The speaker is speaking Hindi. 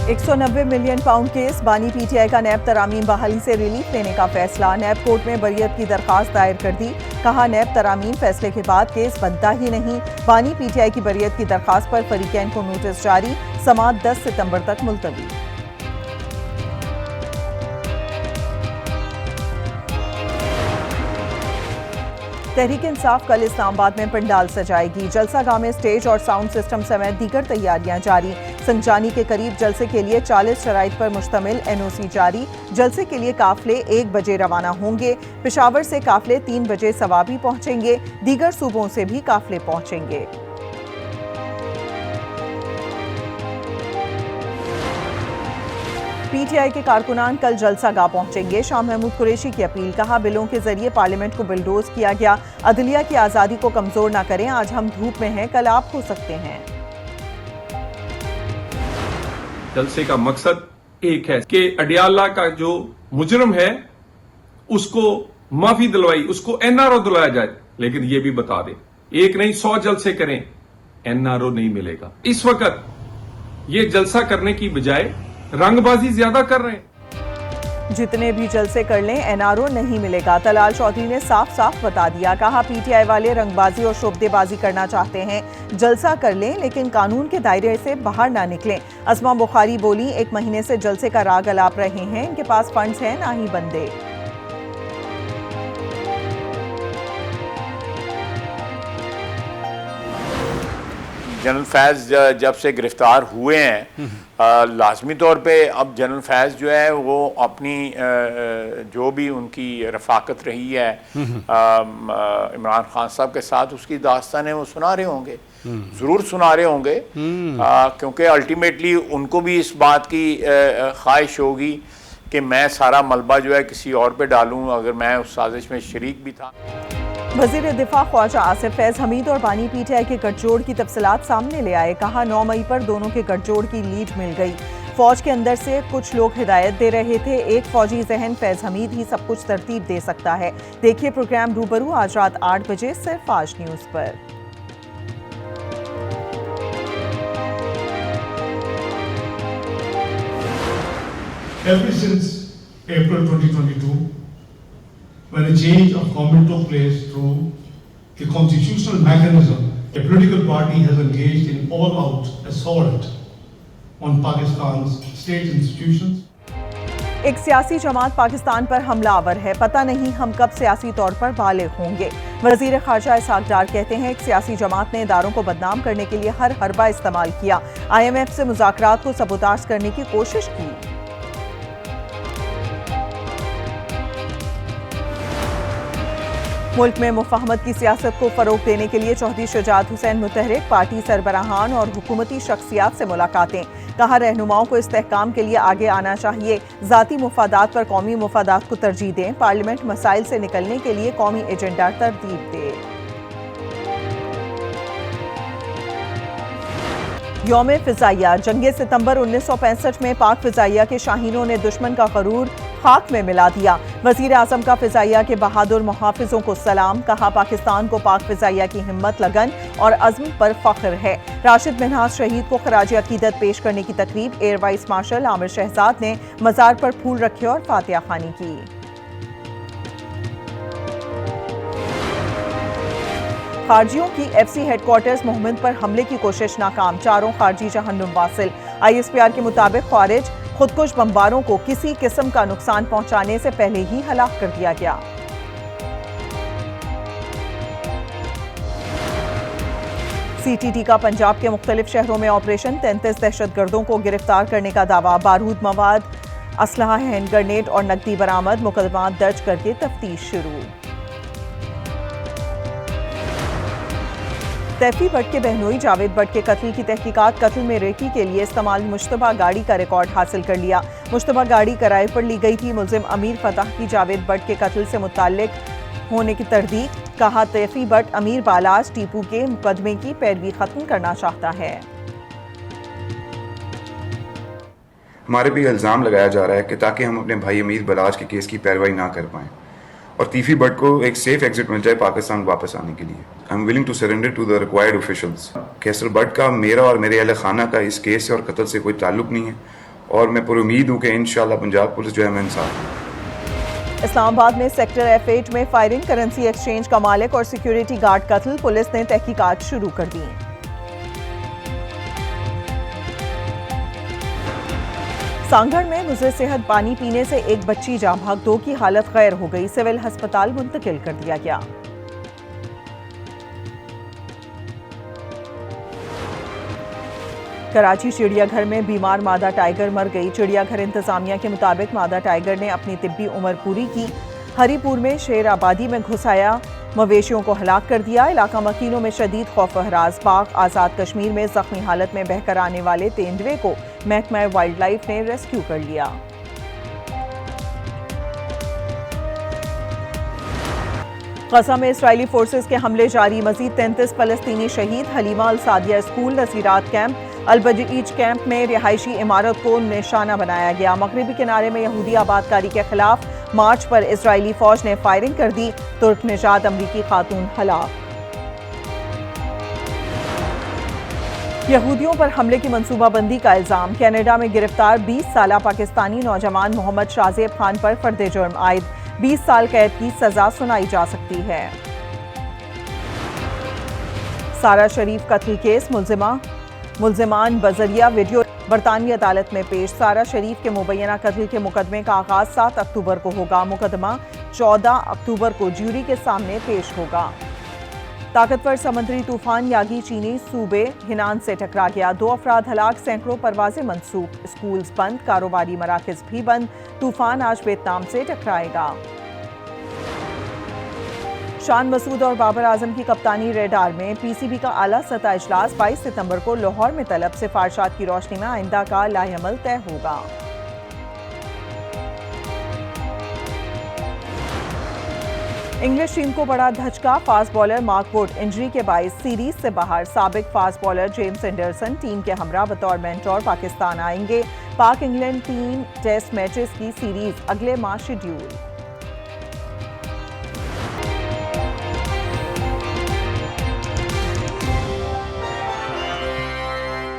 190 मिलियन पाउंड केस, बानी पीटीआई का नैब तरामीम बहाली से रिलीफ लेने का फैसला। नैब कोर्ट में बरियत की दरखास्त दायर कर दी। कहा नैब तरामीम फैसले के बाद केस बनता ही नहीं। बानी पीटीआई की बरियत की दरखास्त पर फरीकैन को नोटिस जारी। समाअत 10 सितंबर तक मुलतवी। तहरीक इंसाफ कल इस्लामाबाद में पंडाल सजाएगी। जलसा गाह में स्टेज और साउंड सिस्टम समेत दीगर तैयारियां जारी। संजानी के करीब जलसे के लिए 40 शराइत पर मुश्तमिल एनओसी जारी। जलसे के लिए काफले 1 बजे रवाना होंगे। पेशावर से काफले 3 बजे सवाबी पहुंचेंगे। दीगर सूबों से भी काफले पहुंचेंगे। पीटीआई के कारकुनान कल जलसा गाह पहुंचेंगे। शाह महमूद कुरैशी की अपील। कहा बिलों के जरिए पार्लियामेंट को बुलडोज किया गया। अदलिया की आजादी को कमजोर न करें। आज हम धूप में हैं, कल आप हो सकते हैं। जलसे का मकसद एक है कि अडियाला का जो मुजरम है उसको माफी दिलवाई, उसको एनआरओ दिलवाया जाए। लेकिन ये भी बता दे, एक नहीं 100 जलसे करें, एनआरओ नहीं मिलेगा। इस वक्त ये जलसा करने की बजाय रंगबाजी ज्यादा कर रहे हैं। जितने भी जलसे कर लें एनआरओ नहीं मिलेगा। तलाल चौधरी ने साफ साफ बता दिया। कहा पीटीआई वाले रंगबाजी और शोबदेबाजी करना चाहते हैं। जलसा कर लें लेकिन कानून के दायरे से बाहर ना निकलें। अस्मा बुखारी बोली, 1 महीने से जलसे का राग अलाप रहे हैं। इनके पास फंड्स हैं ना ही बंदे। जनरल फैज़ जब से गिरफ्तार हुए हैं, लाजमी तौर पे अब जनरल फैज़ जो है वो अपनी जो भी उनकी रफाकत रही है इमरान खान साहब के साथ, उसकी दास्तानें वो सुना रहे होंगे, ज़रूर सुना रहे होंगे। क्योंकि अल्टीमेटली उनको भी इस बात की ख्वाहिश होगी कि मैं सारा मलबा जो है किसी और पे डालूं, अगर मैं उस साजिश में शरीक भी था। वज़ीर दिफा ख्वाजा आसिफ फैज़ हमीद और बानी पीटीआई के गठजोड़ की तफसीलात सामने ले आए। कहा 9 मई पर दोनों के गठजोड़ की लीड मिल गई। फौज के अंदर से कुछ लोग हिदायत दे रहे थे। एक फौजी जहन फैज़ हमीद ही सब कुछ तरतीब दे सकता है। देखिए प्रोग्राम रूबरू आज रात 8 बजे सिर्फ आज न्यूज़ पर। Ever since April 2022, when a change of government took place through the constitutional mechanism, a political party has engaged in all-out assault on Pakistan's state institutions. एक सियासी जमात पाकिस्तान पर हमलावर है। पता नहीं हम कब सियासी तौर पर बालिग होंगे। वज़ीर ख़ारजा इसहाक डार कहते हैं एक सियासी जमात ने इदारों को बदनाम करने के लिए हर हरबा इस्तेमाल किया। IMF से मुज़ाकरात को सबूताज करने की कोशिश की। मुल्क में मुफाहमत की सियासत को फरोग देने के लिए चौधरी शुजात हुसैन मुतहरिक, पार्टी सरबराहान और हुकूमती शख्सियात से मुलाकातें। कहा रहनुमाओं को इस्तेहकाम के लिए आगे आना चाहिए। ज़ाती मुफादात पर कौमी मुफादात को तरजीह दें। पार्लियामेंट मसाइल से निकलने के लिए कौमी एजेंडा तरतीब दे। यौम फ़िज़ाइया। जंगे सितंबर 1965 में पाक फ़िज़ाइया के शाहीनों ने दुश्मन का गरूर खाक में मिला दिया। वज़ीर आज़म का फ़िज़ाइया के बहादुर मुहाफ़िज़ों को सलाम। कहा पाकिस्तान को पाक फ़िज़ाइया की हिम्मत, लगन और अज़्म पर फ़ख्र है। राशिद मिन्हाज शहीद को ख़राज अक़ीदत पेश करने की तकरीब। Air vice marshal Aamir Shahzad ने मज़ार पर फूल रखे और फातिहा ख़ानी की। खारजियों की FC हेडक्वार्टर्स मोहम्मद पर हमले की कोशिश नाकाम। 4 खारजी जहन्नुम वासिल। ISPR के मुताबिक खारिज खुदकुश बमबारों को किसी किस्म का नुकसान पहुंचाने से पहले ही हलाक कर दिया गया। CTT का पंजाब के मुख्तलिफ शहरों में ऑपरेशन। 33 दहशतगर्दों को गिरफ्तार करने का दावा। बारूद मवाद, असलहा, हैंड ग्रेनेड और नकदी बरामद। मुकदमा दर्ज करके तफ्तीश शुरू। तैफी भट्ट के बहनोई जावेद भट्ट के कत्ल की तहकीकात। कत्ल में रेकी के लिए इस्तेमाल मुश्तबा गाड़ी का रिकॉर्ड हासिल कर लिया। मुश्तबा गाड़ी किराए पर ली गई थी। मुल्जिम अमीर फताह की जावेद भट्ट के कत्ल से मुताल्लिक होने की तरदीद। कहा तैफी भट्ट अमीर बालाज टीपू के मुकदमे की पैरवी खत्म करना चाहता है। हमारे भी इल्ज़ाम लगाया जा रहा है कि ताकि हम अपने भाई अमीर बलाज के केस की पैरवी ना कर पाएँ और तीफी भट्ट को एक सेफ एग्जिट मिल जाए पाकिस्तान वापस आने के लिए। I am willing to surrender to the required officials. Qaiser Bhatt का, मेरा और मेरे अहल खाना का इस केस से और कत्ल से कोई ताल्लुक नहीं है और मैं पूरी उम्मीद हूँ कि इंशाल्लाह पंजाब पुलिस जो है मैं इंसाफ। इस्लामाबाद में सेक्टर F8 में फायरिंग, करेंसी एक्सचेंज का मालिक और सिक्योरिटी गार्ड कत्ल, पुलिस ने तहकीकात शुरू कर दी। सांगढ़ में मुज़र सेहत पानी पीने से एक बच्ची जाँ भाग, 2 की हालत गैर हो गई, सिविल अस्पताल मुंतकिल कर दिया गया। कराची चिड़ियाघर में बीमार मादा टाइगर मर गई। चिड़ियाघर इंतजामिया के मुताबिक मादा टाइगर ने अपनी तिब्बी उम्र पूरी की। हरीपुर में शेर आबादी में घुस आया, मवेशियों को हलाक कर दिया। इलाका मकीनों में शदीद खौफ हरास। पाक आज़ाद कश्मीर में जख्मी हालत में बहकर आने वाले तेंदुए को महकमा वाइल्ड लाइफ ने रेस्क्यू कर लिया। गजा में इसराइली फोर्सेस के हमले जारी, मजीद 33 फलस्तीनी शहीद। Halima al Sadia school, Nuseirat camp, अल-बजीज कैंप में रिहायशी इमारत को निशाना बनाया गया। मगरबी किनारे में यहूदी आबादकारी के खिलाफ मार्च पर इजरायली फौज ने फायरिंग कर दी। तुर्क निजात अमरीकी खातून हलाक। यहूदियों पर हमले की मंसूबाबंदी का इल्जाम, कनाडा में गिरफ्तार 20 साला पाकिस्तानी नौजवान मोहम्मद शाजेब खान पर फर्द जुर्म आयद, 20 साल कैद की सजा सुनाई जा सकती है। सारा शरीफ कत्ल केस, मुल्जिमान बजरिया वीडियो बरतानवी अदालत में पेश। सारा शरीफ के मुबैना कत्ल के मुकदमे का आगाज 7 अक्टूबर को होगा। मुकदमा 14 अक्टूबर को ज्यूरी के सामने पेश होगा। ताकतवर समुद्री तूफान यागी चीनी सूबे हिनान से टकरा गया, 2 अफराद हलाक, सैकड़ों परवाजें मंसूख, स्कूल्स बंद, कारोबारी मराकज भी बंद। तूफान आज वियतनाम से टकराएगा। शान मसूद और बाबर आजम की कप्तानी रेडार में। पीसीबी का आला सतह इजलास 22 सितंबर को लाहौर में तलब, सिफारिशात की रोशनी में आइंदा का लाएअमल तय होगा। इंग्लिश टीम को बड़ा धचका, fast bowler Mark Wood injury के बायस सीरीज से बाहर। साबिक fast bowler James Anderson team के हमरा बतौर मेंटोर पाकिस्तान आएंगे। पाक इंग्लैंड 3 टेस्ट मैचेस की सीरीज अगले माह शेड्यूल।